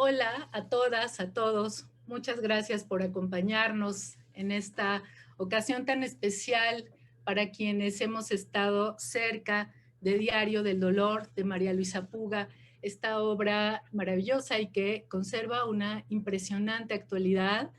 Hola a todas, a todos. Muchas gracias por acompañarnos en esta ocasión tan especial para quienes hemos estado cerca de Diario del Dolor de María Luisa Puga, esta obra maravillosa y que conserva una impresionante actualidad.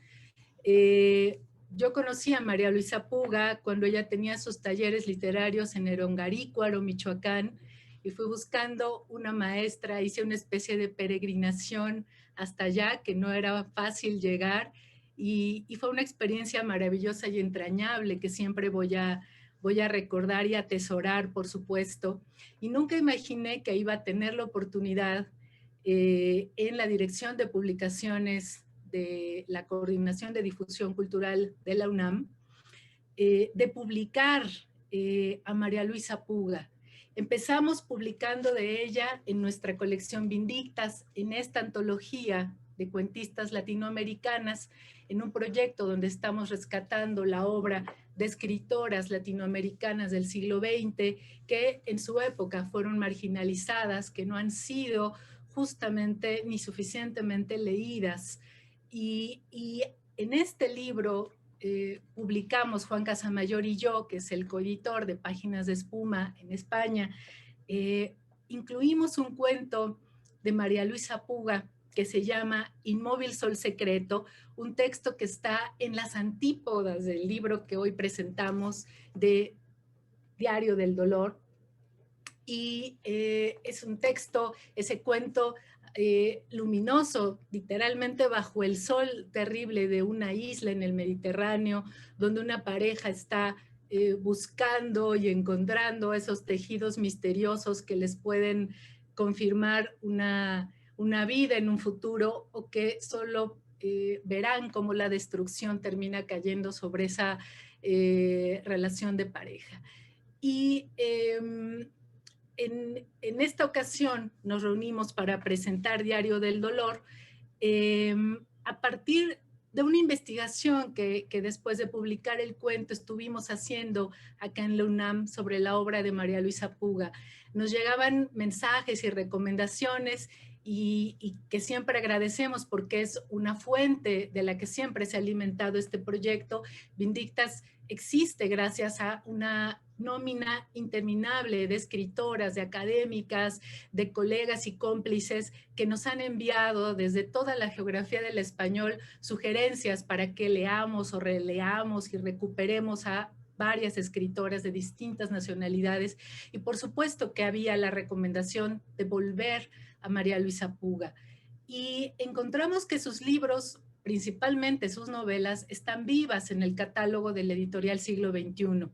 Yo conocí a María Luisa Puga cuando ella tenía sus talleres literarios en Erongarícuaro, Michoacán, y fui buscando una maestra, hice una especie de peregrinación hasta allá, que no era fácil llegar, y fue una experiencia maravillosa y entrañable que siempre voy a recordar y atesorar, por supuesto. Y nunca imaginé que iba a tener la oportunidad en la Dirección de Publicaciones de la Coordinación de Difusión Cultural de la UNAM, de publicar a María Luisa Puga. Empezamos publicando de ella en nuestra colección Vindictas, en esta antología de cuentistas latinoamericanas, en un proyecto donde estamos rescatando la obra de escritoras latinoamericanas del siglo XX que en su época fueron marginalizadas, que no han sido justamente ni suficientemente leídas. Y en este libro publicamos Juan Casamayor y yo, que es el coeditor de Páginas de Espuma en España, eh, incluimos un cuento de María Luisa Puga que se llama Inmóvil Sol Secreto, un texto que está en las antípodas del libro que hoy presentamos de Diario del Dolor. Y es un texto, ese cuento luminoso, literalmente bajo el sol terrible de una isla en el Mediterráneo, donde una pareja está buscando y encontrando esos tejidos misteriosos que les pueden confirmar una vida en un futuro, o que solo verán cómo la destrucción termina cayendo sobre esa relación de pareja. Y en esta ocasión nos reunimos para presentar Diario del Dolor a partir de una investigación que después de publicar el cuento estuvimos haciendo acá en la UNAM sobre la obra de María Luisa Puga. Nos llegaban mensajes y recomendaciones y que siempre agradecemos porque es una fuente de la que siempre se ha alimentado este proyecto. Vindictas existe gracias a una nómina interminable de escritoras, de académicas, de colegas y cómplices que nos han enviado desde toda la geografía del español sugerencias para que leamos o releamos y recuperemos a varias escritoras de distintas nacionalidades. Y por supuesto que había la recomendación de volver a María Luisa Puga. Y encontramos que sus libros, principalmente sus novelas, están vivas en el catálogo del editorial Siglo XXI.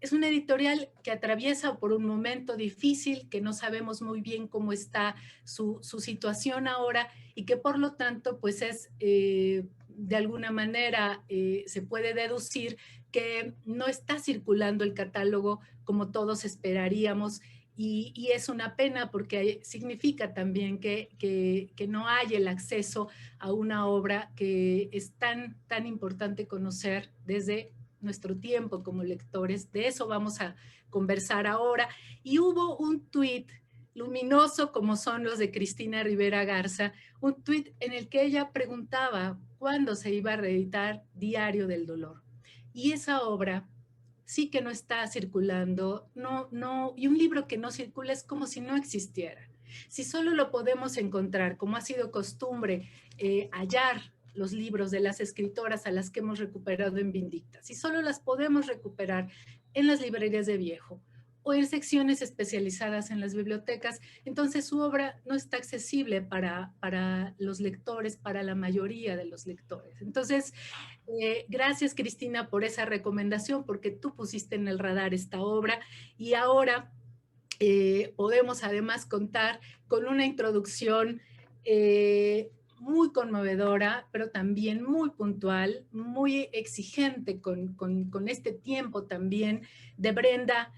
Es una editorial que atraviesa por un momento difícil, que no sabemos muy bien cómo está su situación ahora, y que por lo tanto pues es de alguna manera se puede deducir que no está circulando el catálogo como todos esperaríamos, y es una pena porque significa también que no hay el acceso a una obra que es tan importante conocer desde nuestro tiempo como lectores. De eso vamos a conversar ahora. Y hubo un tuit luminoso, como son los de Cristina Rivera Garza, un tuit en el que ella preguntaba cuándo se iba a reeditar Diario del Dolor. Y esa obra sí que no está circulando, y un libro que no circula es como si no existiera. Si solo lo podemos encontrar, como ha sido costumbre, hallar los libros de las escritoras a las que hemos recuperado en Vindictas, si solo las podemos recuperar en las librerías de viejo o en secciones especializadas en las bibliotecas, entonces su obra no está accesible para los lectores, para la mayoría de los lectores. Entonces, gracias Cristina por esa recomendación, porque tú pusiste en el radar esta obra, y ahora podemos además contar con una introducción muy conmovedora, pero también muy puntual, muy exigente con este tiempo también, de Brenda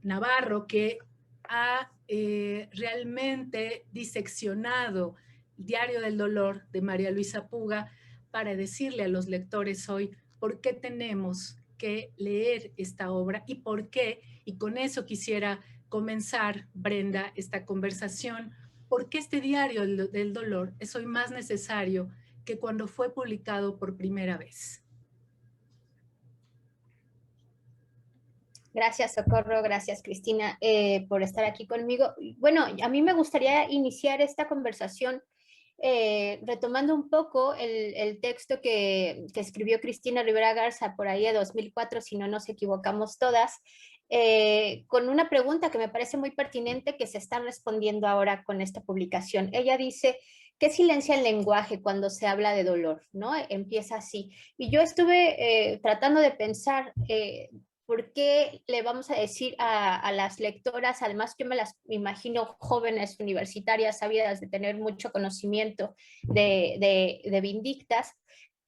Navarro, que ha realmente diseccionado el Diario del Dolor de María Luisa Puga para decirle a los lectores hoy por qué tenemos que leer esta obra y por qué, y con eso quisiera comenzar, Brenda, esta conversación, ¿por qué este diario del dolor es hoy más necesario que cuando fue publicado por primera vez? Gracias, Socorro, gracias, Cristina, por estar aquí conmigo. Bueno, a mí me gustaría iniciar esta conversación retomando un poco el texto que escribió Cristina Rivera Garza por ahí de 2004, si no nos equivocamos todas, con una pregunta que me parece muy pertinente que se está respondiendo ahora con esta publicación. Ella dice, ¿qué silencia el lenguaje cuando se habla de dolor? ¿No? Empieza así. Y yo estuve tratando de pensar ¿por qué le vamos a decir a las lectoras? Además, yo me las imagino jóvenes universitarias, sabidas de tener mucho conocimiento de Vindictas.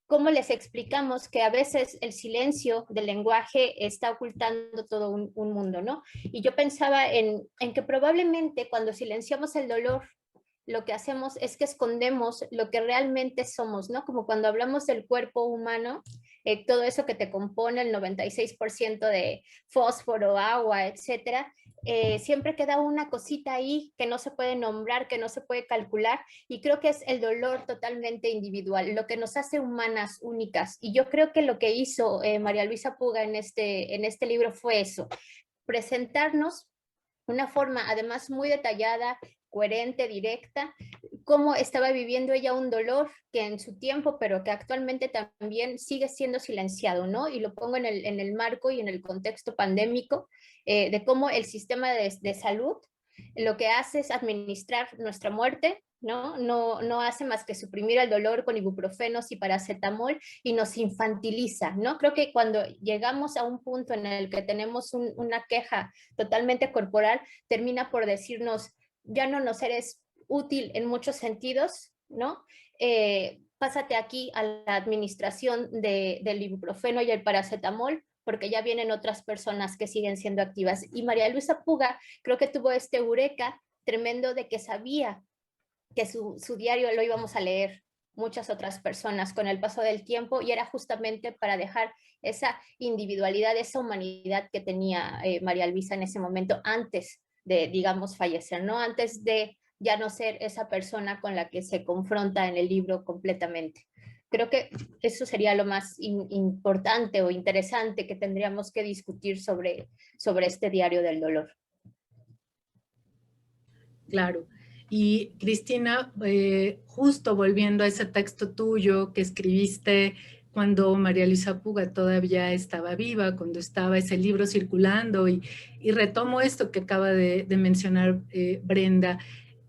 ¿Cómo les explicamos que a veces el silencio del lenguaje está ocultando todo un mundo, ¿no? Y yo pensaba en que probablemente cuando silenciamos el dolor, lo que hacemos es que escondemos lo que realmente somos, ¿no? Como cuando hablamos del cuerpo humano, todo eso que te compone el 96% de fósforo, agua, etcétera, siempre queda una cosita ahí que no se puede nombrar, que no se puede calcular, y creo que es el dolor totalmente individual, lo que nos hace humanas, únicas. Y yo creo que lo que hizo María Luisa Puga en este libro fue eso, presentarnos una forma además muy detallada, coherente, directa, cómo estaba viviendo ella un dolor que en su tiempo, pero que actualmente también sigue siendo silenciado, ¿no? Y lo pongo en el marco y en el contexto pandémico de cómo el sistema de salud lo que hace es administrar nuestra muerte, ¿no? No hace más que suprimir el dolor con ibuprofenos y paracetamol y nos infantiliza, ¿no? Creo que cuando llegamos a un punto en el que tenemos una queja totalmente corporal, termina por decirnos, ya no nos eres útil en muchos sentidos, ¿no? Pásate aquí a la administración del ibuprofeno y el paracetamol, porque ya vienen otras personas que siguen siendo activas. Y María Luisa Puga creo que tuvo este eureka tremendo de que sabía que su diario lo íbamos a leer muchas otras personas con el paso del tiempo y era justamente para dejar esa individualidad, esa humanidad que tenía María Luisa en ese momento antes de, digamos, fallecer, ¿no? Antes de ya no ser esa persona con la que se confronta en el libro completamente. Creo que eso sería lo más importante o interesante que tendríamos que discutir sobre este diario del dolor. Claro. Y Cristina, justo volviendo a ese texto tuyo que escribiste cuando María Luisa Puga todavía estaba viva, cuando estaba ese libro circulando, y retomo esto que acaba de mencionar Brenda.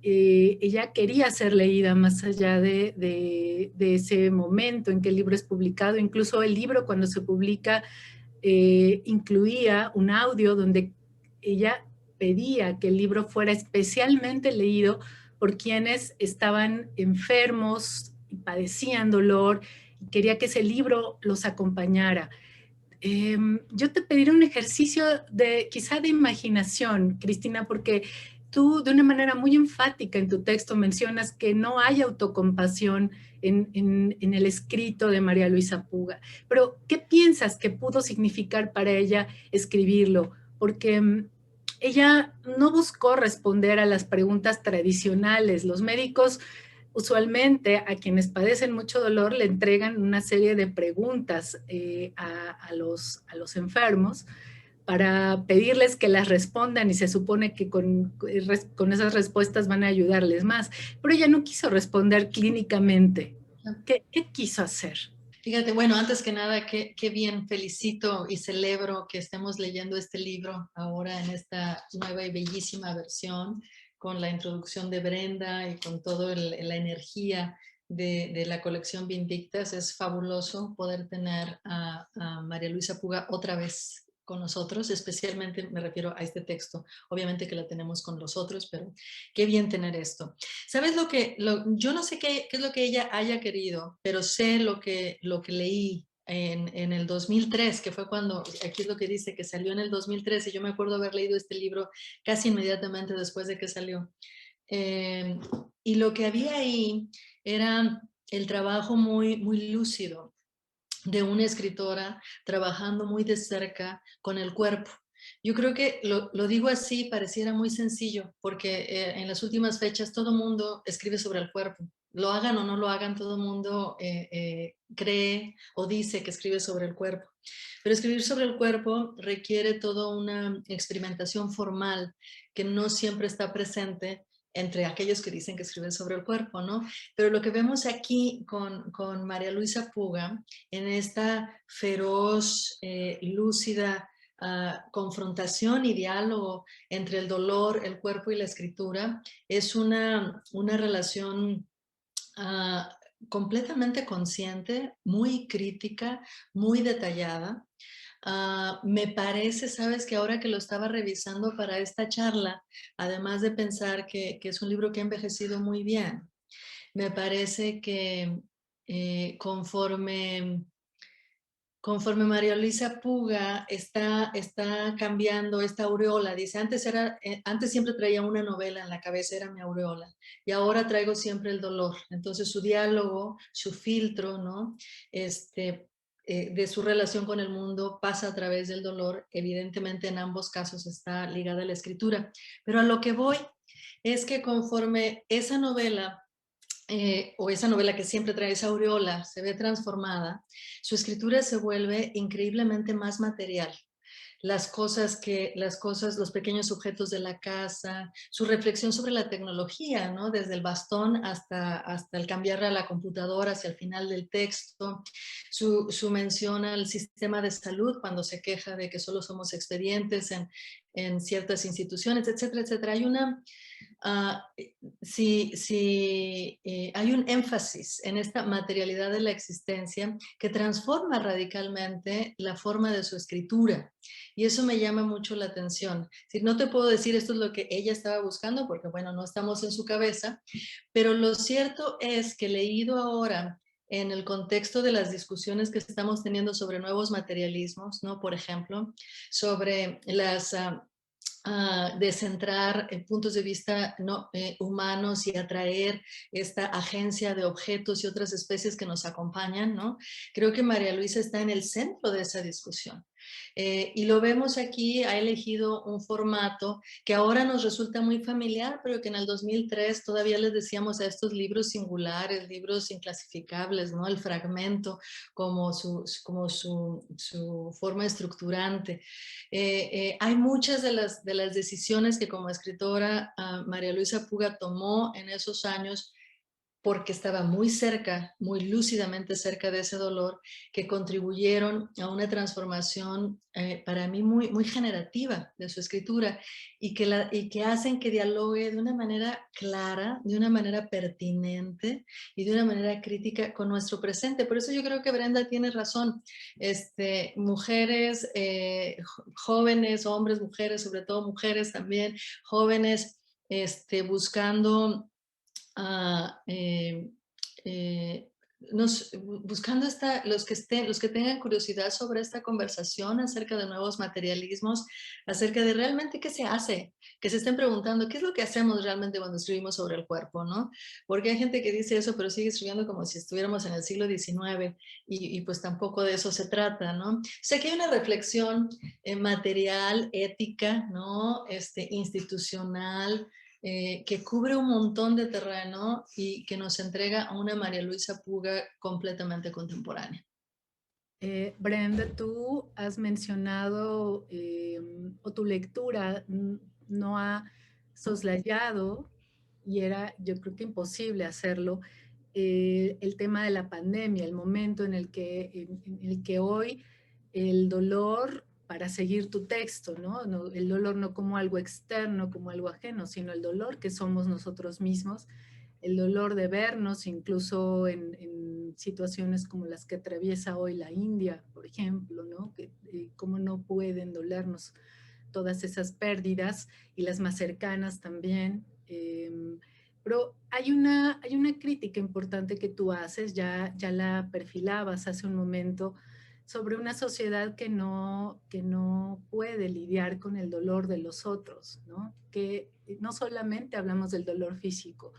Ella quería ser leída más allá de ese momento en que el libro es publicado. Incluso el libro, cuando se publica, incluía un audio donde ella pedía que el libro fuera especialmente leído por quienes estaban enfermos y padecían dolor, y quería que ese libro los acompañara. Yo te pediré un ejercicio quizá de imaginación, Cristina, porque tú de una manera muy enfática en tu texto mencionas que no hay autocompasión en el escrito de María Luisa Puga. Pero, ¿qué piensas que pudo significar para ella escribirlo? Porque ella no buscó responder a las preguntas tradicionales. Los médicos usualmente a quienes padecen mucho dolor le entregan una serie de preguntas a los enfermos para pedirles que las respondan, y se supone que con esas respuestas van a ayudarles más. Pero ella no quiso responder clínicamente. ¿Qué quiso hacer? Fíjate, bueno, antes que nada, qué bien, felicito y celebro que estemos leyendo este libro ahora en esta nueva y bellísima versión, con la introducción de Brenda y con toda la energía de la colección Vindictas. Es fabuloso poder tener a María Luisa Puga otra vez con nosotros, especialmente me refiero a este texto. Obviamente que la tenemos con los otros, pero qué bien tener esto. ¿Sabes yo no sé qué es lo que ella haya querido, pero sé lo que leí en el 2003, que fue cuando, aquí es lo que dice, que salió en el 2013, y yo me acuerdo haber leído este libro casi inmediatamente después de que salió. Y lo que había ahí era el trabajo muy, muy lúcido de una escritora trabajando muy de cerca con el cuerpo. Yo creo que lo digo así, pareciera muy sencillo, porque en las últimas fechas todo mundo escribe sobre el cuerpo. Lo hagan o no lo hagan, todo mundo cree o dice que escribe sobre el cuerpo. Pero escribir sobre el cuerpo requiere toda una experimentación formal que no siempre está presente entre aquellos que dicen que escriben sobre el cuerpo, ¿no? Pero lo que vemos aquí con María Luisa Puga, en esta feroz, lúcida confrontación y diálogo entre el dolor, el cuerpo y la escritura, es una relación completamente consciente, muy crítica, muy detallada. Me parece, sabes, que ahora que lo estaba revisando para esta charla, además de pensar que es un libro que ha envejecido muy bien, me parece que conforme María Luisa Puga está cambiando esta aureola, dice, antes siempre traía una novela en la cabeza, era mi aureola, y ahora traigo siempre el dolor. Entonces su diálogo, su filtro, ¿no? De su relación con el mundo pasa a través del dolor. Evidentemente en ambos casos está ligada a la escritura. Pero a lo que voy es que conforme esa novela o esa novela que siempre trae esa aureola se ve transformada, su escritura se vuelve increíblemente más material. Los pequeños objetos de la casa, su reflexión sobre la tecnología, ¿no? Desde el bastón hasta el cambiarla a la computadora hacia el final del texto, su mención al sistema de salud cuando se queja de que solo somos expedientes en ciertas instituciones, etcétera, etcétera. Hay un énfasis en esta materialidad de la existencia que transforma radicalmente la forma de su escritura. Y eso me llama mucho la atención. Si no te puedo decir esto es lo que ella estaba buscando, porque bueno, no estamos en su cabeza, pero lo cierto es que leído ahora en el contexto de las discusiones que estamos teniendo sobre nuevos materialismos, ¿no? Por ejemplo, sobre de centrar puntos de vista ¿no? Humanos y atraer esta agencia de objetos y otras especies que nos acompañan, ¿no? Creo que María Luisa está en el centro de esa discusión. Y lo vemos aquí, ha elegido un formato que ahora nos resulta muy familiar, pero que en el 2003 todavía les decíamos a estos libros singulares, libros inclasificables, ¿no? El fragmento como su forma estructurante. Hay muchas de las decisiones que como escritora María Luisa Puga tomó en esos años porque estaba muy cerca, muy lúcidamente cerca de ese dolor, que contribuyeron a una transformación para mí muy, muy generativa de su escritura y que hacen que dialogue de una manera clara, de una manera pertinente y de una manera crítica con nuestro presente. Por eso yo creo que Brenda tiene razón. Mujeres, jóvenes, hombres, mujeres, sobre todo mujeres también, jóvenes, buscando buscando los que tengan curiosidad sobre esta conversación acerca de nuevos materialismos, acerca de realmente qué se hace, que se estén preguntando qué es lo que hacemos realmente cuando escribimos sobre el cuerpo, ¿no? Porque hay gente que dice eso, pero sigue escribiendo como si estuviéramos en el siglo XIX y pues tampoco de eso se trata, ¿no? O sea, que hay una reflexión material, ética, ¿no? Institucional, que cubre un montón de terreno y que nos entrega a una María Luisa Puga completamente contemporánea. Brenda, tú has mencionado, o tu lectura no ha soslayado, y era yo creo que imposible hacerlo, el tema de la pandemia, el momento en el que hoy el dolor, para seguir tu texto, ¿no? El dolor no como algo externo, como algo ajeno, sino el dolor que somos nosotros mismos, el dolor de vernos incluso en situaciones como las que atraviesa hoy la India, por ejemplo, ¿no? Cómo no pueden dolernos todas esas pérdidas y las más cercanas también. Pero hay una crítica importante que tú haces, ya la perfilabas hace un momento, sobre una sociedad que no puede lidiar con el dolor de los otros, ¿no? Que no solamente hablamos del dolor físico,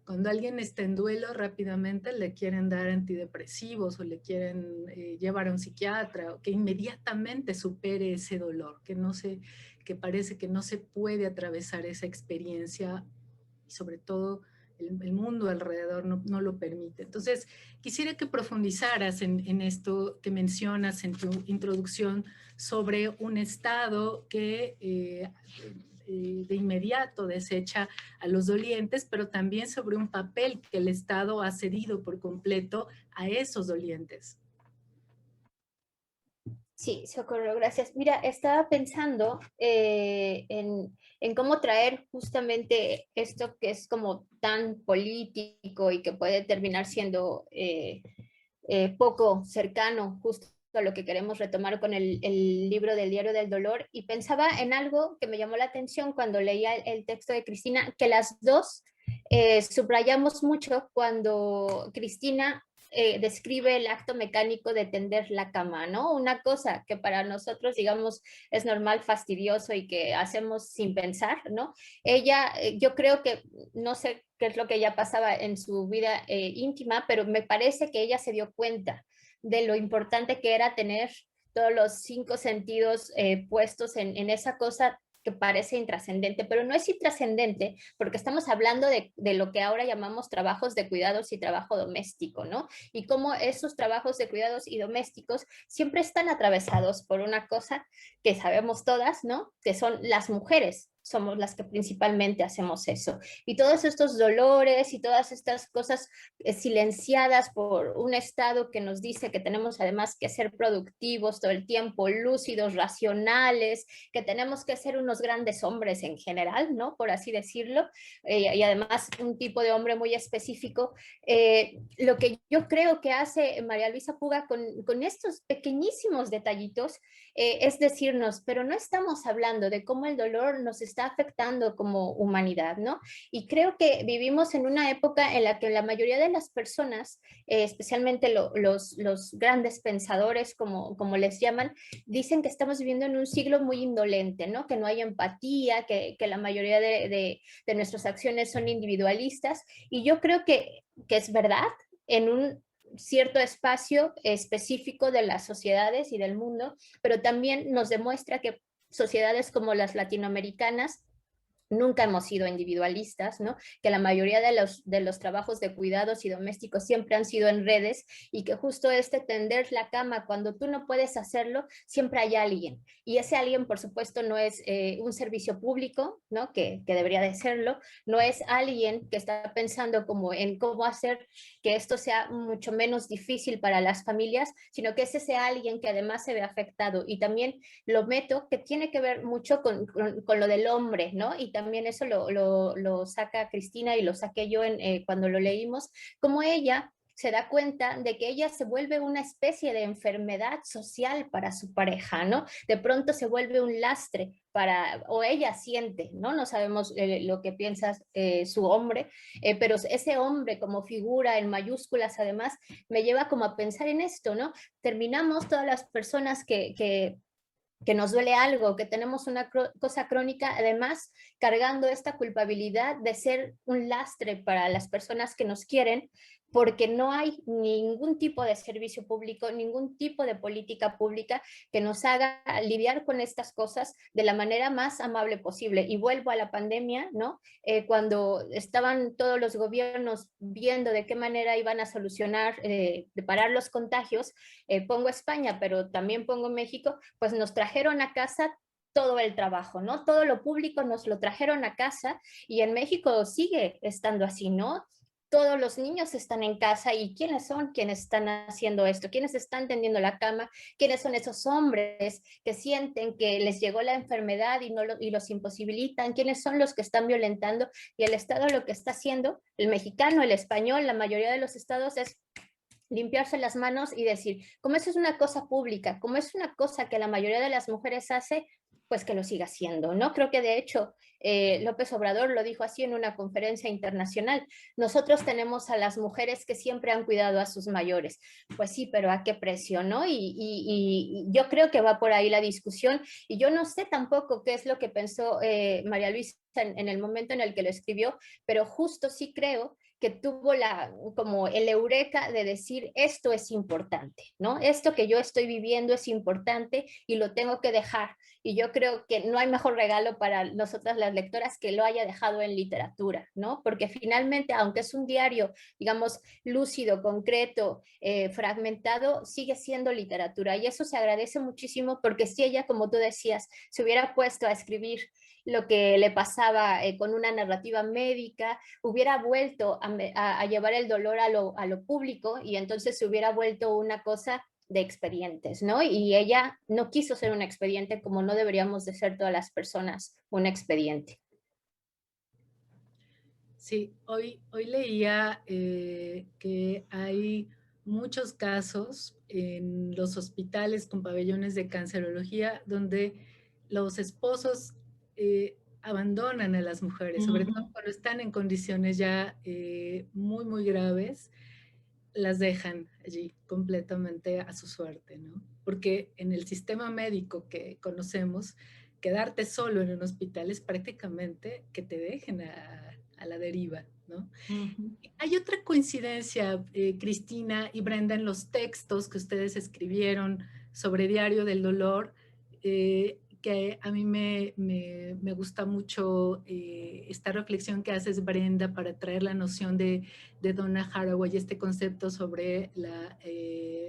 Cuando alguien está en duelo, rápidamente le quieren dar antidepresivos o le quieren llevar a un psiquiatra, que inmediatamente supere ese dolor, que parece que no se puede atravesar esa experiencia y sobre todo el mundo alrededor no lo permite. Entonces, quisiera que profundizaras en esto que mencionas en tu introducción sobre un Estado que de inmediato desecha a los dolientes, pero también sobre un papel que el Estado ha cedido por completo a esos dolientes. Sí, Socorro, gracias. Mira, estaba pensando en cómo traer justamente esto que es como tan político y que puede terminar siendo poco cercano justo a lo que queremos retomar con el libro del Diario del Dolor, y pensaba en algo que me llamó la atención cuando leía el texto de Cristina, que las dos subrayamos mucho cuando Cristina describe el acto mecánico de tender la cama, ¿no? Una cosa que para nosotros, digamos, es normal, fastidioso y que hacemos sin pensar, ¿no? Ella, yo creo que, no sé qué es lo que ella pasaba en su vida íntima, pero me parece que ella se dio cuenta de lo importante que era tener todos los 5 sentidos puestos en esa cosa que parece intrascendente, pero no es intrascendente porque estamos hablando de lo que ahora llamamos trabajos de cuidados y trabajo doméstico, ¿no? Y cómo esos trabajos de cuidados y domésticos siempre están atravesados por una cosa que sabemos todas, ¿no? Que son las mujeres. Somos las que principalmente hacemos eso. Y todos estos dolores y todas estas cosas silenciadas por un Estado que nos dice que tenemos además que ser productivos todo el tiempo, lúcidos, racionales, que tenemos que ser unos grandes hombres en general, ¿no? Por así decirlo, y además un tipo de hombre muy específico. Lo que yo creo que hace María Luisa Puga con estos pequeñísimos detallitos es decirnos, pero no estamos hablando de cómo el dolor nos está afectando como humanidad, ¿no? Y creo que vivimos en una época en la que la mayoría de las personas, especialmente los grandes pensadores, como les llaman, dicen que estamos viviendo en un siglo muy indolente, ¿no? Que no hay empatía, que la mayoría de nuestras acciones son individualistas. Y yo creo que es verdad en un cierto espacio específico de las sociedades y del mundo, pero también nos demuestra que sociedades como las latinoamericanas nunca hemos sido individualistas, ¿no? Que la mayoría de los trabajos de cuidados y domésticos siempre han sido en redes y que justo tender la cama, cuando tú no puedes hacerlo, siempre hay alguien. Y ese alguien, por supuesto, no es un servicio público, ¿no? Que debería de serlo, no es alguien que está pensando como en cómo hacer que esto sea mucho menos difícil para las familias, sino que es ese alguien que además se ve afectado. Y también lo meto que tiene que ver mucho con lo del hombre, ¿no? Y también eso lo saca Cristina y lo saqué yo cuando lo leímos, como ella se da cuenta de que ella se vuelve una especie de enfermedad social para su pareja, ¿no? De pronto se vuelve un lastre o ella siente, ¿no? No sabemos lo que piensa su hombre, pero ese hombre como figura en mayúsculas además me lleva como a pensar en esto, ¿no? Terminamos todas las personas que nos duele algo, que tenemos una cosa crónica, además cargando esta culpabilidad de ser un lastre para las personas que nos quieren, porque no hay ningún tipo de servicio público, ningún tipo de política pública que nos haga lidiar con estas cosas de la manera más amable posible. Y vuelvo a la pandemia, ¿no? Cuando estaban todos los gobiernos viendo de qué manera iban a solucionar, de parar los contagios, pongo España, pero también pongo México, pues nos trajeron a casa todo el trabajo, ¿no? Todo lo público nos lo trajeron a casa y en México sigue estando así, ¿no? Todos los niños están en casa y ¿quiénes son quienes están haciendo esto? ¿Quiénes están tendiendo la cama? ¿Quiénes son esos hombres que sienten que les llegó la enfermedad y los imposibilitan? ¿Quiénes son los que están violentando? Y el Estado lo que está haciendo, el mexicano, el español, la mayoría de los estados es limpiarse las manos y decir, como eso es una cosa pública, como es una cosa que la mayoría de las mujeres hace, pues que lo siga haciendo, ¿no? Creo que de hecho López Obrador lo dijo así en una conferencia internacional. Nosotros tenemos a las mujeres que siempre han cuidado a sus mayores. Pues sí, pero ¿a qué precio, no? Y yo creo que va por ahí la discusión. Y yo no sé tampoco qué es lo que pensó María Luisa en el momento en el que lo escribió, pero justo sí creo que tuvo como el eureka de decir, esto es importante, ¿no? Esto que yo estoy viviendo es importante y lo tengo que dejar. Y yo creo que no hay mejor regalo para nosotras las lectoras que lo haya dejado en literatura, ¿no? Porque finalmente, aunque es un diario, digamos, lúcido, concreto, fragmentado, sigue siendo literatura. Y eso se agradece muchísimo porque si ella, como tú decías, se hubiera puesto a escribir lo que le pasaba con una narrativa médica, hubiera vuelto a llevar el dolor a lo público y entonces se hubiera vuelto una cosa de expedientes, ¿no? Y ella no quiso ser un expediente como no deberíamos de ser todas las personas un expediente. Sí, hoy leía que hay muchos casos en los hospitales con pabellones de cancerología donde los esposos abandonan a las mujeres, sobre todo cuando están en condiciones ya muy, muy graves, las dejan allí completamente a su suerte, ¿no? Porque en el sistema médico que conocemos, quedarte solo en un hospital es prácticamente que te dejen a la deriva, ¿no? Hay otra coincidencia, Cristina y Brenda, en los textos que ustedes escribieron sobre Diario del Dolor, que a mí me gusta mucho esta reflexión que haces, Brenda, para traer la noción de Donna Haraway, este concepto sobre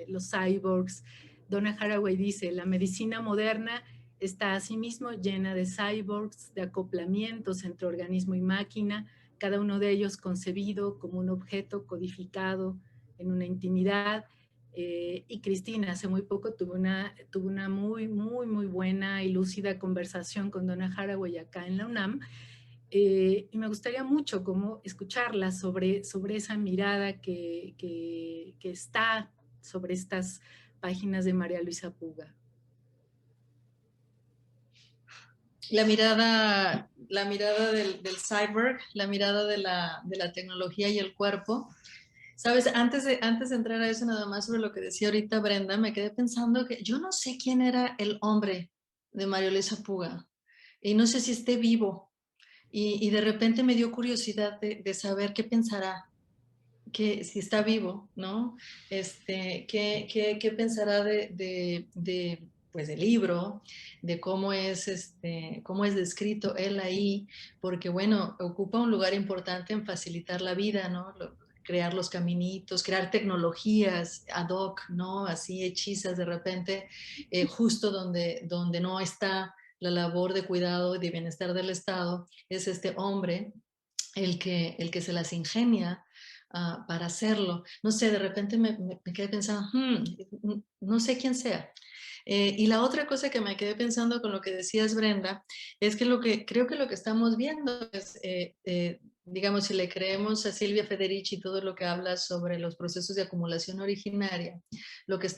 los cyborgs. Donna Haraway dice, la medicina moderna está asimismo llena de cyborgs, de acoplamientos entre organismo y máquina, cada uno de ellos concebido como un objeto codificado en una intimidad. Y Cristina hace muy poco tuvo una muy, muy, muy buena y lúcida conversación con Donna Haraway acá en la UNAM, y me gustaría mucho como escucharla sobre esa mirada que está sobre estas páginas de María Luisa Puga. La mirada del cyborg, la mirada de la tecnología y el cuerpo. Sabes, antes de entrar a eso, nada más sobre lo que decía ahorita Brenda, me quedé pensando que yo no sé quién era el hombre de María Luisa Puga y no sé si esté vivo y de repente me dio curiosidad de saber qué pensará, que si está vivo, ¿no? ¿Qué pensará pues, del libro, de cómo es descrito él ahí, porque bueno, ocupa un lugar importante en facilitar la vida, ¿no? Crear los caminitos, crear tecnologías ad hoc, ¿no? Así hechizas de repente, justo donde no está la labor de cuidado y de bienestar del Estado, es este hombre el que se las ingenia para hacerlo. No sé, de repente me quedé pensando, no sé quién sea. Y la otra cosa que me quedé pensando con lo que decías, Brenda, es que creo que lo que estamos viendo es, digamos, si le creemos a Silvia Federici todo lo que habla sobre los procesos de acumulación originaria, lo que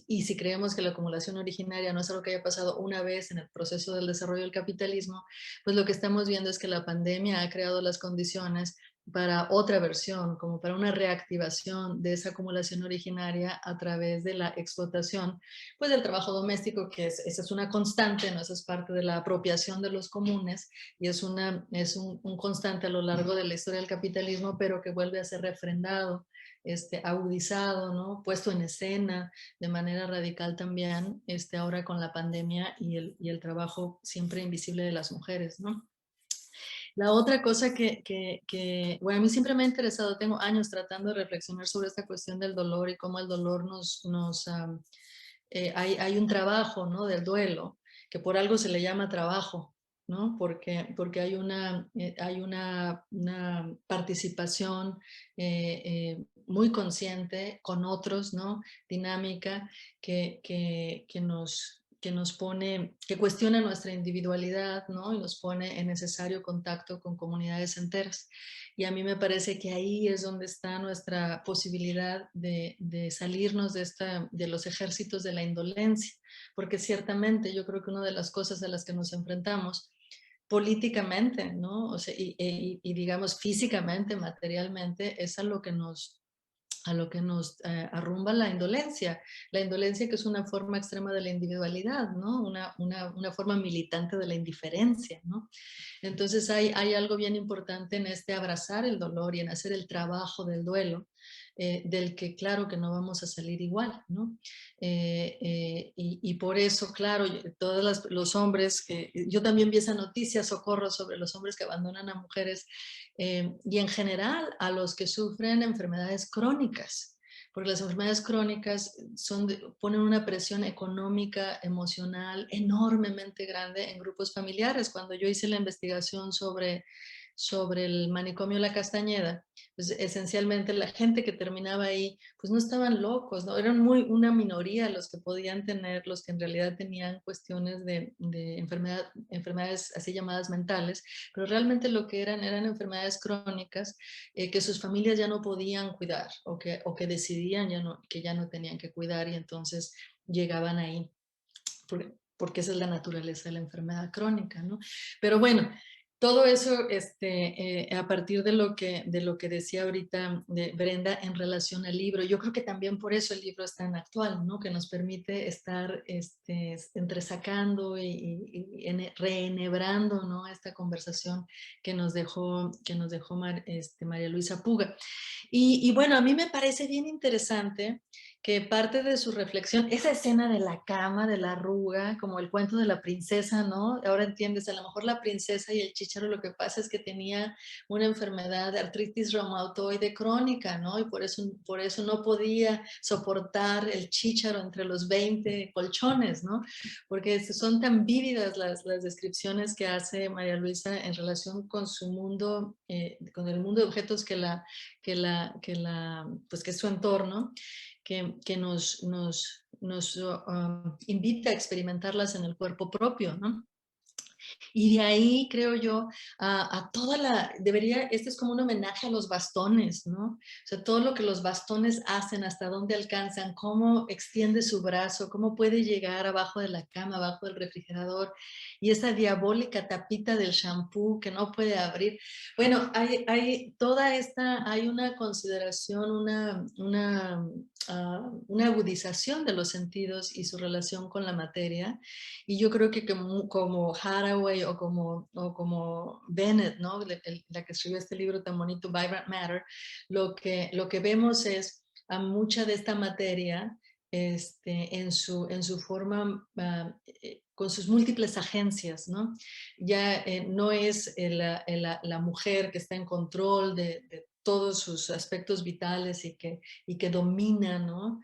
y si creemos que la acumulación originaria no es algo que haya pasado una vez en el proceso del desarrollo del capitalismo, pues lo que estamos viendo es que la pandemia ha creado las condiciones para otra versión, como para una reactivación de esa acumulación originaria a través de la explotación, pues del trabajo doméstico, que esa es una constante, ¿no? Esa es parte de la apropiación de los comunes y es un constante a lo largo de la historia del capitalismo, pero que vuelve a ser refrendado, agudizado, ¿no? Puesto en escena de manera radical también, ahora con la pandemia y el trabajo siempre invisible de las mujeres, ¿no? La otra cosa bueno, a mí siempre me ha interesado, tengo años tratando de reflexionar sobre esta cuestión del dolor y cómo el dolor hay un trabajo, ¿no? Del duelo, que por algo se le llama trabajo, ¿no? Porque hay una participación muy consciente con otros, ¿no? Dinámica que cuestiona nuestra individualidad, ¿no? Y nos pone en necesario contacto con comunidades enteras. Y a mí me parece que ahí es donde está nuestra posibilidad de salirnos de los ejércitos de la indolencia, porque ciertamente yo creo que una de las cosas a las que nos enfrentamos políticamente, ¿no? O sea, y digamos físicamente, materialmente, es a lo que nos arrumba la indolencia que es una forma extrema de la individualidad, ¿no? Una forma militante de la indiferencia, ¿no? Entonces hay algo bien importante en este abrazar el dolor y en hacer el trabajo del duelo, del que claro que no vamos a salir igual, ¿no? Y por eso, claro, todos los hombres, yo también vi esa noticia, socorro, sobre los hombres que abandonan a mujeres y en general a los que sufren enfermedades crónicas, porque las enfermedades crónicas ponen una presión económica, emocional enormemente grande en grupos familiares. Cuando yo hice la investigación sobre el manicomio La Castañeda, pues esencialmente la gente que terminaba ahí, pues no estaban locos, ¿no? Eran una minoría los que podían tener, los que en realidad tenían cuestiones de enfermedades así llamadas mentales, pero realmente lo que eran enfermedades crónicas que sus familias ya no podían cuidar o que decidían que ya no tenían que cuidar y entonces llegaban ahí, porque esa es la naturaleza de la enfermedad crónica, ¿no? Pero bueno, todo eso a partir de lo que decía ahorita de Brenda en relación al libro. Yo creo que también por eso el libro es tan actual, ¿no? Que nos permite estar entresacando y reenhebrando, ¿no? Esta conversación que nos dejó María Luisa Puga. Y bueno, a mí me parece bien interesante que parte de su reflexión, esa escena de la cama, de la arruga, como el cuento de la princesa, ¿no? Ahora entiendes, a lo mejor la princesa y el chícharo lo que pasa es que tenía una enfermedad de artritis reumatoide crónica, ¿no? Y por eso no podía soportar el chícharo entre los 20 colchones, ¿no? Porque son tan vívidas las descripciones que hace María Luisa en relación con su mundo, con el mundo de objetos que es su entorno, que nos invita a experimentarlas en el cuerpo propio, ¿no? Y de ahí, creo yo, a toda este es como un homenaje a los bastones, ¿no? O sea, todo lo que los bastones hacen, hasta dónde alcanzan, cómo extiende su brazo, cómo puede llegar abajo de la cama, abajo del refrigerador, y esa diabólica tapita del shampoo que no puede abrir. Bueno, hay una consideración, una agudización de los sentidos y su relación con la materia, y yo creo que como Haraway o como Bennett, ¿no? La que escribió este libro tan bonito, Vibrant Matter, lo que vemos es a mucha de esta materia en su forma, con sus múltiples agencias, ¿no? Ya no es la mujer que está en control de todos sus aspectos vitales y que domina, ¿no?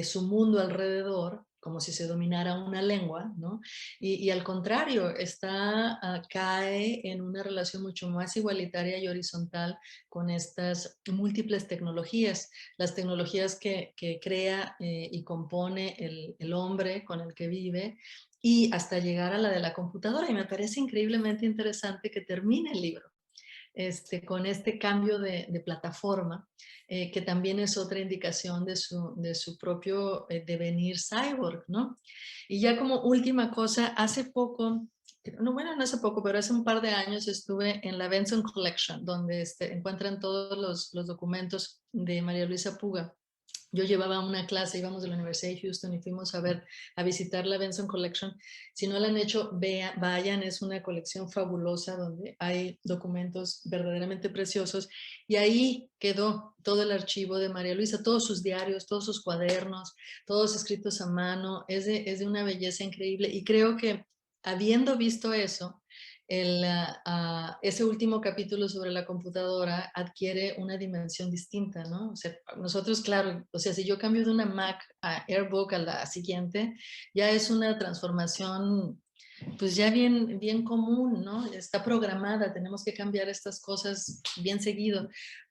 Su mundo alrededor, como si se dominara una lengua, ¿no? Y al contrario, cae en una relación mucho más igualitaria y horizontal con estas múltiples tecnologías, las tecnologías que crea y compone el hombre con el que vive, y hasta llegar a la de la computadora. Y me parece increíblemente interesante que termine el libro con este cambio de plataforma, que también es otra indicación de su propio devenir cyborg, ¿no? Y ya como última cosa, hace poco, no hace poco, pero hace un par de años estuve en la Benson Collection, donde encuentran todos los documentos de María Luisa Puga. Yo llevaba una clase, íbamos de la Universidad de Houston y fuimos a visitar la Benson Collection. Si no la han hecho, vayan, es una colección fabulosa donde hay documentos verdaderamente preciosos. Y ahí quedó todo el archivo de María Luisa, todos sus diarios, todos sus cuadernos, todos escritos a mano. Es de una belleza increíble. Y creo que habiendo visto eso, ese último capítulo sobre la computadora adquiere una dimensión distinta, ¿no? O sea, nosotros, claro, o sea, si yo cambio de una Mac a AirBook a la siguiente, ya es una transformación, pues ya bien común, ¿no? Está programada, tenemos que cambiar estas cosas bien seguido.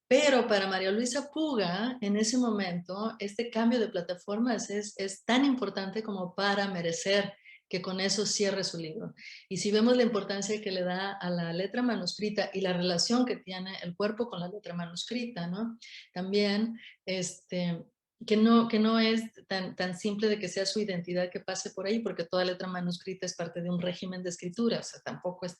Pero para María Luisa Puga, en ese momento, este cambio de plataformas es tan importante como para merecer que con eso cierre su libro. Y si vemos la importancia que le da a la letra manuscrita y la relación que tiene el cuerpo con la letra manuscrita, ¿no? También, que no es tan simple de que sea su identidad que pase por ahí, porque toda letra manuscrita es parte de un régimen de escritura, o sea, tampoco es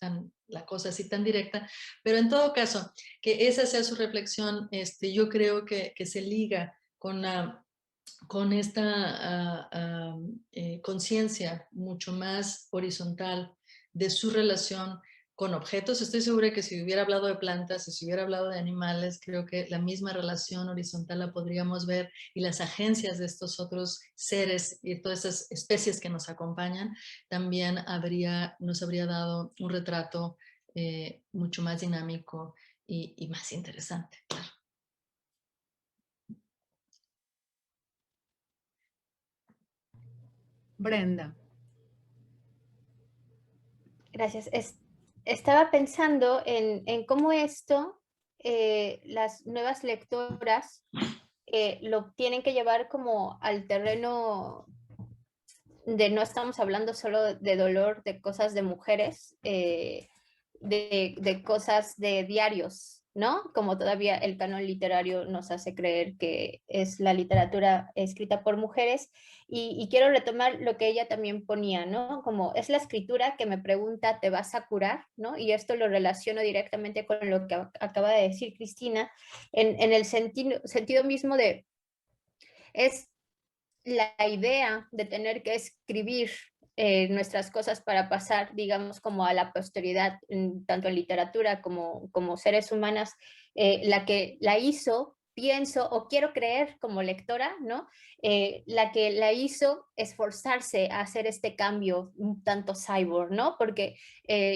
la cosa así tan directa, pero en todo caso, que esa sea su reflexión, yo creo que se liga con esta conciencia mucho más horizontal de su relación con objetos. Estoy segura que si hubiera hablado de plantas, si hubiera hablado de animales, creo que la misma relación horizontal la podríamos ver, y las agencias de estos otros seres y todas esas especies que nos acompañan, también nos habría dado un retrato mucho más dinámico y más interesante, claro. Brenda. Gracias. Estaba pensando en cómo esto, las nuevas lectoras lo tienen que llevar como al terreno de no estamos hablando solo de dolor, de cosas de mujeres, de cosas de diarios, ¿no? Como todavía el canon literario nos hace creer que es la literatura escrita por mujeres. Y quiero retomar lo que ella también ponía, ¿no? Como es la escritura que me pregunta, ¿te vas a curar? ¿No? Y esto lo relaciono directamente con lo que acaba de decir Cristina, en el sentido mismo de, es la idea de tener que escribir nuestras cosas para pasar, digamos, como a la posteridad, tanto en literatura como seres humanas, la que la hizo, pienso o quiero creer como lectora, ¿no? La que la hizo esforzarse a hacer este cambio un tanto cyborg, ¿no? Porque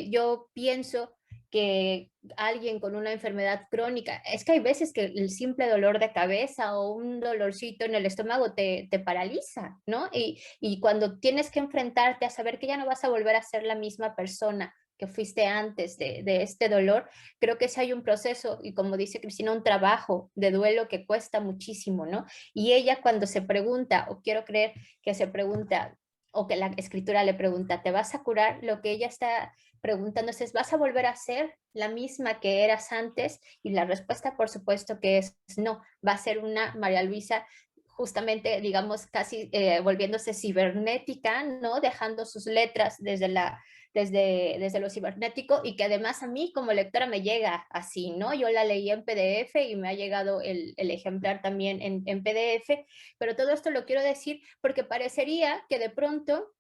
yo pienso que alguien con una enfermedad crónica, es que hay veces que el simple dolor de cabeza o un dolorcito en el estómago te paraliza, ¿no? Y cuando tienes que enfrentarte a saber que ya no vas a volver a ser la misma persona que fuiste antes de este dolor, creo que sí hay un proceso y como dice Cristina, un trabajo de duelo que cuesta muchísimo, ¿no? Y ella cuando se pregunta, o quiero creer que se pregunta, o que la escritura le pregunta, ¿te vas a curar? Lo que ella está preguntándose es, ¿vas a volver a ser la misma que eras antes? Y la respuesta, por supuesto, que es no, va a ser una María Luisa justamente, digamos, casi volviéndose cibernética, ¿no? Dejando sus letras desde lo cibernético y que además a mí como lectora me llega así, ¿no? Yo la leí en PDF y me ha llegado el ejemplar también en PDF, pero todo esto lo quiero decir porque parecería que de pronto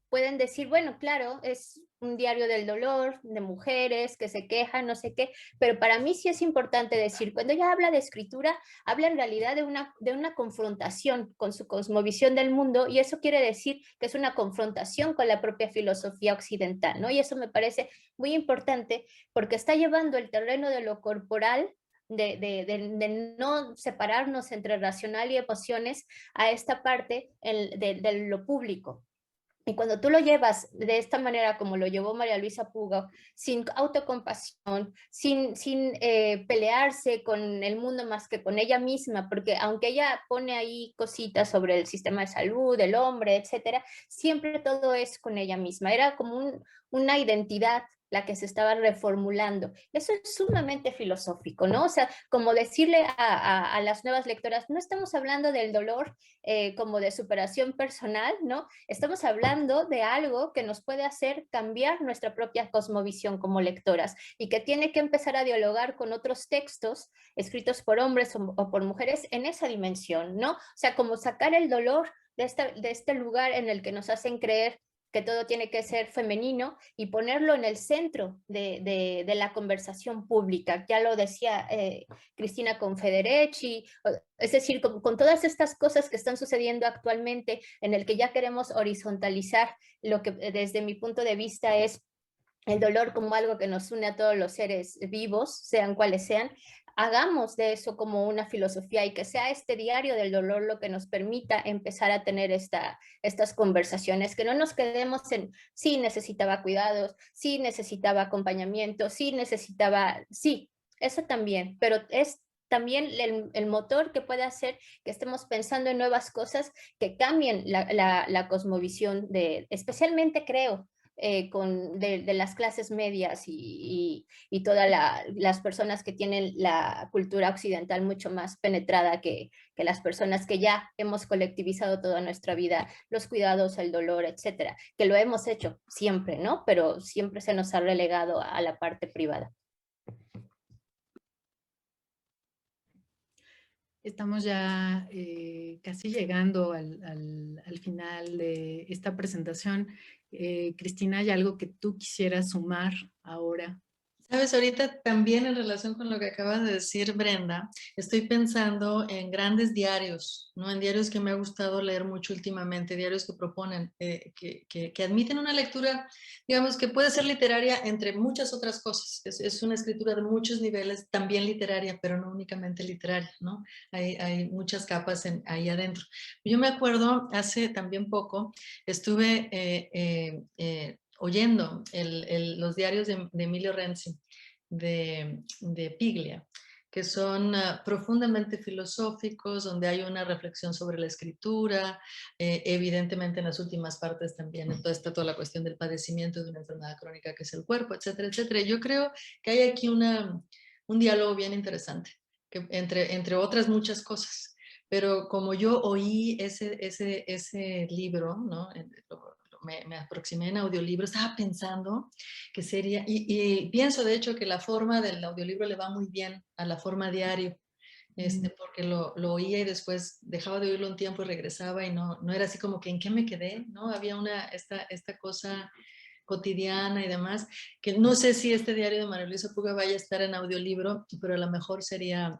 pueden decir, bueno, claro, es un diario del dolor, de mujeres que se quejan, no sé qué, pero para mí sí es importante decir, cuando ella habla de escritura, habla en realidad de una confrontación con su cosmovisión del mundo, y eso quiere decir que es una confrontación con la propia filosofía occidental, ¿no? Y eso me parece muy importante porque está llevando el terreno de lo corporal de no separarnos entre racional y emociones a esta parte de lo público. Y cuando tú lo llevas de esta manera, como lo llevó María Luisa Puga, sin autocompasión, sin pelearse con el mundo más que con ella misma, porque aunque ella pone ahí cositas sobre el sistema de salud, el hombre, etcétera, siempre todo es con ella misma. Era como una identidad la que se estaba reformulando. Eso es sumamente filosófico, ¿no? O sea, como decirle a las nuevas lectoras, no estamos hablando del dolor como de superación personal, ¿no? Estamos hablando de algo que nos puede hacer cambiar nuestra propia cosmovisión como lectoras y que tiene que empezar a dialogar con otros textos escritos por hombres o por mujeres en esa dimensión, ¿no? O sea, como sacar el dolor de este lugar en el que nos hacen creer que todo tiene que ser femenino y ponerlo en el centro de la conversación pública. Ya lo decía Cristina con Federici, es decir, con todas estas cosas que están sucediendo actualmente en el que ya queremos horizontalizar lo que desde mi punto de vista es el dolor como algo que nos une a todos los seres vivos, sean cuales sean, hagamos de eso como una filosofía y que sea este diario del dolor lo que nos permita empezar a tener estas conversaciones, que no nos quedemos en sí necesitaba cuidados, sí necesitaba acompañamiento, sí necesitaba, sí, eso también, pero es también el motor que puede hacer que estemos pensando en nuevas cosas que cambien la cosmovisión especialmente creo, de las clases medias y todas las personas que tienen la cultura occidental mucho más penetrada que las personas que ya hemos colectivizado toda nuestra vida, los cuidados, el dolor, etcétera, que lo hemos hecho siempre, ¿no? Pero siempre se nos ha relegado a la parte privada. Estamos ya casi llegando al final de esta presentación. Cristina, ¿hay algo que tú quisieras sumar ahora? Sabes, ahorita también en relación con lo que acabas de decir, Brenda, estoy pensando en grandes diarios, ¿no? En diarios que me ha gustado leer mucho últimamente, diarios que proponen, que admiten una lectura, digamos, que puede ser literaria entre muchas otras cosas. Es una escritura de muchos niveles, también literaria, pero no únicamente literaria, ¿no? Hay muchas capas ahí adentro. Yo me acuerdo, hace también poco, estuve oyendo los diarios de Emilio Renzi, de Piglia, que son profundamente filosóficos, donde hay una reflexión sobre la escritura, evidentemente en las últimas partes también está toda la cuestión del padecimiento de una enfermedad crónica que es el cuerpo, etcétera, etcétera. Yo creo que hay aquí un diálogo bien interesante, que entre otras muchas cosas. Pero como yo oí ese libro, ¿no? Me aproximé en audiolibro, estaba pensando que sería, y pienso de hecho que la forma del audiolibro le va muy bien a la forma diario, porque lo oía y después dejaba de oírlo un tiempo y regresaba y no era así como que en qué me quedé, ¿no? Había esta cosa cotidiana y demás, que no sé si este diario de María Luisa Puga vaya a estar en audiolibro, pero a lo mejor sería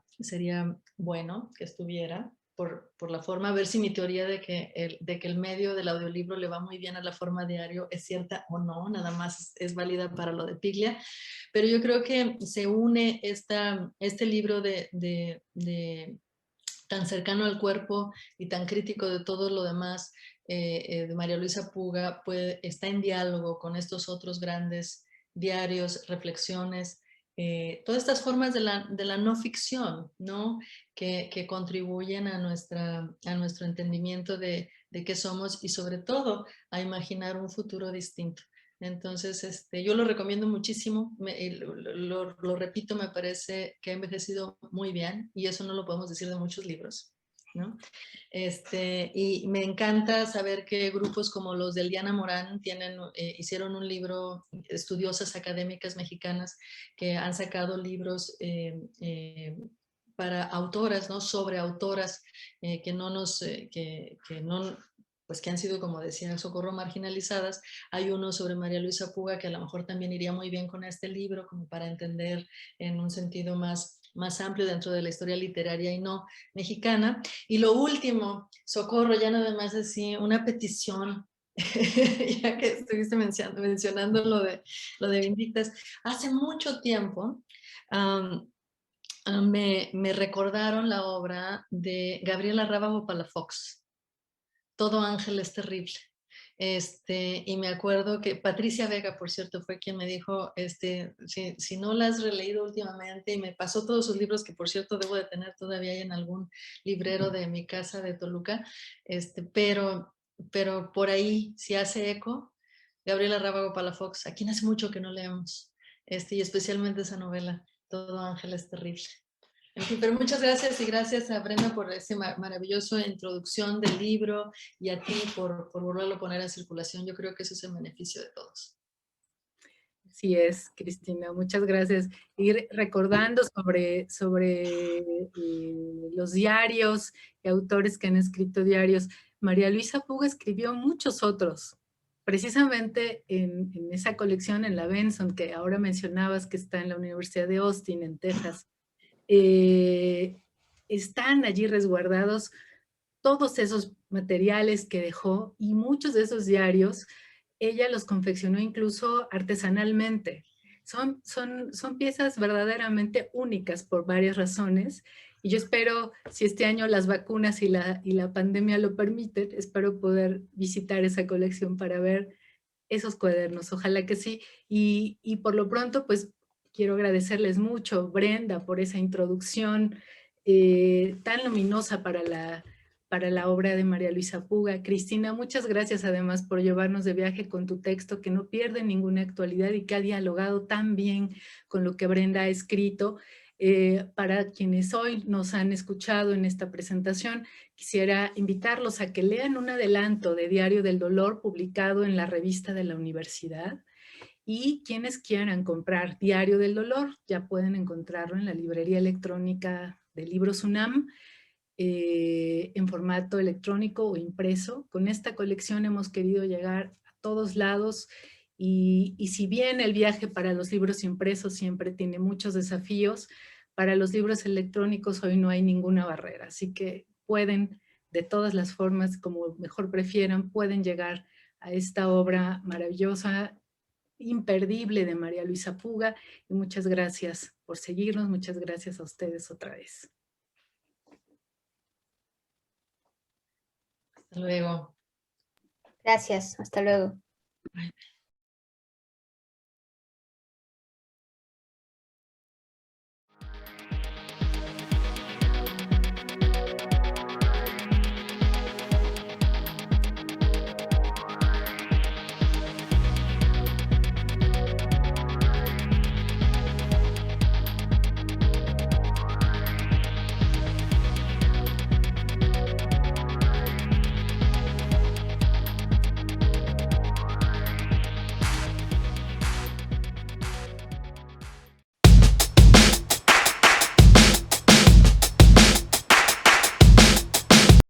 bueno que estuviera. Por la forma, a ver si mi teoría de que el medio del audiolibro le va muy bien a la forma diario es cierta o no, nada más es válida para lo de Piglia, pero yo creo que se une este libro tan cercano al cuerpo y tan crítico de todo lo demás de María Luisa Puga, está en diálogo con estos otros grandes diarios, reflexiones, todas estas formas de la no ficción, ¿no? Que contribuyen a nuestro entendimiento de qué somos y sobre todo a imaginar un futuro distinto. Entonces, yo lo recomiendo muchísimo, lo repito, me parece que ha envejecido muy bien y eso no lo podemos decir de muchos libros, ¿no? Y me encanta saber que grupos como los de Diana Morán hicieron un libro, estudiosas académicas mexicanas que han sacado libros para autoras, ¿no? Sobre autoras que no pues que han sido, como decía Socorro, marginalizadas. Hay uno sobre María Luisa Puga que a lo mejor también iría muy bien con este libro, como para entender en un sentido más amplio dentro de la historia literaria y no mexicana. Y lo último, Socorro, ya nada más así, una petición, ya que estuviste mencionando lo de Vindictas. Hace mucho tiempo me recordaron la obra de Gabriela Rábago Palafox, Todo ángel es terrible. Y me acuerdo que Patricia Vega, por cierto, fue quien me dijo, si no la has releído últimamente, y me pasó todos sus libros, que por cierto debo de tener todavía ahí en algún librero de mi casa de Toluca, pero por ahí, si hace eco, Gabriela Rábago Palafox, a quien hace mucho que no leemos, y especialmente esa novela, Todo ángel es terrible. En fin, pero muchas gracias y gracias a Brenda por esa maravillosa introducción del libro y a ti por volverlo a poner en circulación. Yo creo que eso es el beneficio de todos. Así es, Cristina, muchas gracias. Ir recordando sobre los diarios y autores que han escrito diarios. María Luisa Puga escribió muchos otros, precisamente en esa colección, en la Benson, que ahora mencionabas que está en la Universidad de Austin, en Texas. Están allí resguardados todos esos materiales que dejó y muchos de esos diarios ella los confeccionó incluso artesanalmente. Son piezas verdaderamente únicas por varias razones y yo espero, si este año las vacunas y la pandemia lo permiten, espero poder visitar esa colección para ver esos cuadernos, ojalá que sí. Y por lo pronto, pues quiero agradecerles mucho, Brenda, por esa introducción tan luminosa para para la obra de María Luisa Puga. Cristina, muchas gracias además por llevarnos de viaje con tu texto, que no pierde ninguna actualidad y que ha dialogado tan bien con lo que Brenda ha escrito. Para quienes hoy nos han escuchado en esta presentación, quisiera invitarlos a que lean un adelanto de Diario del Dolor publicado en la revista de la universidad. Y quienes quieran comprar Diario del Dolor, ya pueden encontrarlo en la librería electrónica de Libros UNAM, en formato electrónico o impreso. Con esta colección hemos querido llegar a todos lados y si bien el viaje para los libros impresos siempre tiene muchos desafíos, para los libros electrónicos hoy no hay ninguna barrera. Así que pueden, de todas las formas, como mejor prefieran, pueden llegar a esta obra maravillosa, imperdible de María Luisa Puga. Y muchas gracias por seguirnos. Muchas gracias a ustedes otra vez. Hasta luego. Gracias, hasta luego. Bye.